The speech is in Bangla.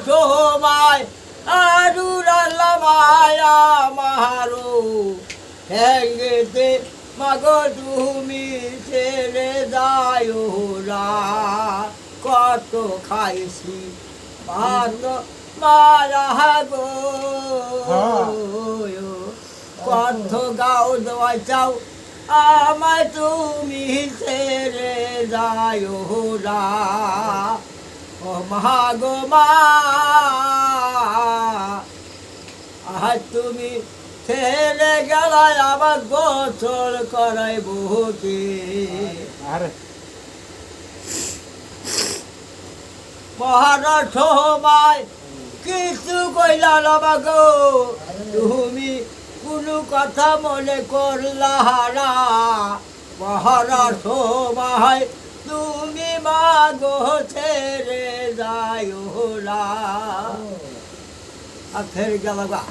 সময় আরুরাল্লামায়া মাহারো হেঙ্গেতে মাগো তুমি ছেড়ে যাওরা কত খাইছি ভাত মারা গো কত গাও দেওয়াই চাও আমায় তুমি ছেড়ে যাওরা ও মা গো মা আজ তুমি ছেড়ে গেলায় আমার গোসল করাই বহুকে মহারা সময় কিছু কইলা না গো তুমি কোনো কথা মনে করলা হারা মহারা সময় তুমি মা গো ছেড়ে যাওরা আর ফের গেল গা।